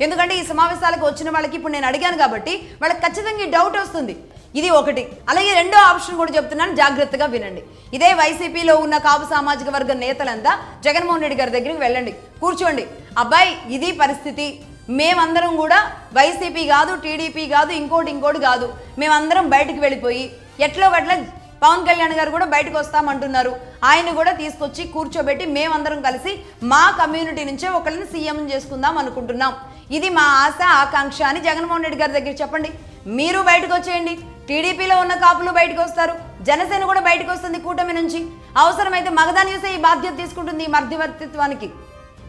ఎందుకంటే ఈ సమావేశాలకు వచ్చిన వాళ్ళకి ఇప్పుడు నేను అడిగాను కాబట్టి వాళ్ళకి ఖచ్చితంగా ఈ డౌట్ వస్తుంది. ఇది ఒకటి. అలాగే రెండో ఆప్షన్ కూడా చెప్తున్నాను, జాగ్రత్తగా వినండి. ఇదే వైసీపీలో ఉన్న కాపు సామాజిక వర్గ నేతలంతా జగన్మోహన్ రెడ్డి గారి దగ్గరికి వెళ్ళండి, కూర్చోండి. అబ్బాయి ఇది పరిస్థితి, మేమందరం కూడా వైసీపీ కాదు, టీడీపీ కాదు, ఇంకోటి కాదు, మేమందరం బయటకు వెళ్ళిపోయి ఎట్లో గట్ల పవన్ కళ్యాణ్ గారు కూడా బయటకు వస్తామంటున్నారు. ఆయన కూడా తీసుకొచ్చి కూర్చోబెట్టి మేమందరం కలిసి మా కమ్యూనిటీ నుంచే ఒకళ్ళని సీఎం చేసుకుందాం అనుకుంటున్నాం. ఇది మా ఆశ ఆకాంక్ష అని జగన్మోహన్ రెడ్డి గారి దగ్గర చెప్పండి. మీరు బయటకు వచ్చేయండి. టీడీపీలో ఉన్న కాపులు బయటకు వస్తారు, జనసేన కూడా బయటకు వస్తుంది కూటమి నుంచి. అవసరమైతే మగధా న్యూసే ఈ బాధ్యత తీసుకుంటుంది ఈ మధ్యవర్తిత్వానికి.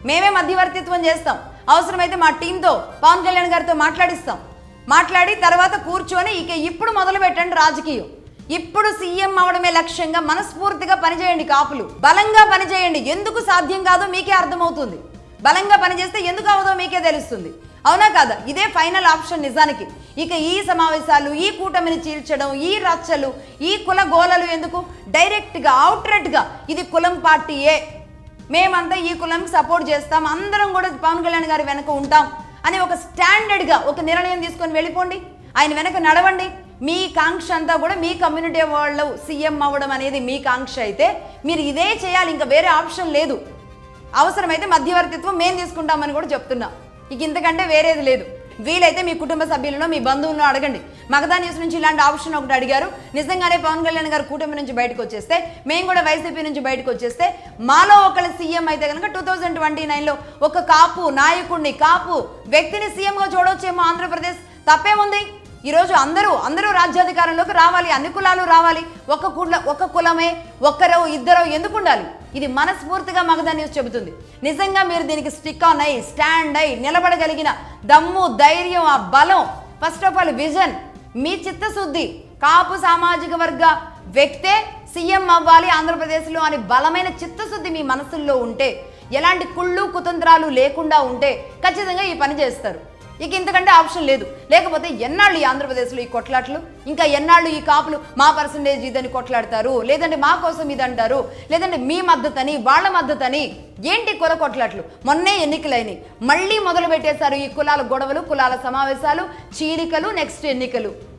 మేమే మధ్యవర్తిత్వం చేస్తాం. అవసరమైతే మా టీంతో పవన్ కళ్యాణ్ గారితో మాట్లాడిస్తాం. మాట్లాడి తర్వాత కూర్చొని ఇప్పుడు మొదలు పెట్టండి రాజకీయం. ఇప్పుడు సీఎం అవడమే లక్ష్యంగా మనస్ఫూర్తిగా పనిచేయండి. కాపులు బలంగా పనిచేయండి. ఎందుకు సాధ్యం కాదో మీకే అర్థమవుతుంది. బలంగా పనిచేస్తే ఎందుకు అవదో మీకే తెలుస్తుంది. అవునా కాదా? ఇదే ఫైనల్ ఆప్షన్ నిజానికి. ఈ సమావేశాలు, ఈ కూటమిని చీల్చడం, ఈ రచ్చలు, ఈ కుల గోలలు ఎందుకు? డైరెక్ట్గా అవుట్రెట్గా ఇది కులం పార్టీయే, మేమంతా ఈ కులంకి సపోర్ట్ చేస్తాం, అందరం కూడా పవన్ కళ్యాణ్ గారి వెనక ఉంటాం అని ఒక స్టాండర్డ్గా ఒక నిర్ణయం తీసుకొని వెళ్ళిపోండి. ఆయన వెనక నడవండి. మీ కాంక్ష అంతా కూడా మీ కమ్యూనిటీ వాళ్ళు సీఎం అవ్వడం అనేది మీ కాంక్ష అయితే మీరు ఇదే చేయాలి, ఇంకా వేరే ఆప్షన్ లేదు. అవసరమైతే మధ్యవర్తిత్వం మేము తీసుకుంటామని కూడా చెప్తున్నా. ఇంతకంటే వేరేది లేదు. వీలైతే మీ కుటుంబ సభ్యులను, మీ బంధువులను అడగండి. మగధా న్యూస్ నుంచి ఇలాంటి ఆప్షన్ ఒకటి అడిగారు. నిజంగానే పవన్ కళ్యాణ్ గారు కూటమి నుంచి బయటకు వచ్చేస్తే, మేము కూడా వైసీపీ నుంచి బయటకు వచ్చేస్తే, మాలో ఒకళ్ళ సీఎం అయితే కనుక 2029లో ఒక కాపు నాయకుడిని, కాపు వ్యక్తిని సీఎంగా చూడవచ్చేమో ఆంధ్రప్రదేశ్. తప్పేముంది? ఈరోజు అందరూ రాజ్యాధికారంలోకి రావాలి, అన్ని కులాలు రావాలి. ఒక కులమే, ఒక్కరో ఇద్దరో ఎందుకు ఉండాలి? ఇది మనస్ఫూర్తిగా మగధా న్యూస్ చెబుతుంది. నిజంగా మీరు దీనికి స్టిక్ ఆన్ అయ్యి, స్టాండ్ అయ్యి నిలబడగలిగిన దమ్ము, ధైర్యం, ఆ బలం, ఫస్ట్ ఆఫ్ ఆల్ విజన్, మీ చిత్తశుద్ధి, కాపు సామాజిక వర్గ వ్యక్తే సీఎం అవ్వాలి ఆంధ్రప్రదేశ్లో అని బలమైన చిత్తశుద్ధి మీ మనసుల్లో ఉంటే, ఎలాంటి కుళ్ళు కుతంత్రాలు లేకుండా ఉంటే ఖచ్చితంగా ఈ పని చేస్తారు. ఇంతకంటే ఆప్షన్ లేదు. లేకపోతే ఎన్నాళ్ళు ఈ ఆంధ్రప్రదేశ్లో ఈ కొట్లాట్లు, ఇంకా ఎన్నాళ్ళు ఈ కాపులు మా పర్సంటేజ్ ఇదని కొట్లాడతారు, లేదంటే మా కోసం ఇది అంటారు, లేదంటే మీ మద్దతని వాళ్ళ మద్దతని. ఏంటి కుల కొట్లాట్లు? మొన్నే ఎన్నికలైనవి, మళ్ళీ మొదలు పెట్టేశారు ఈ కులాల గొడవలు, కులాల సమావేశాలు, చీలికలు, నెక్స్ట్ ఎన్నికలు.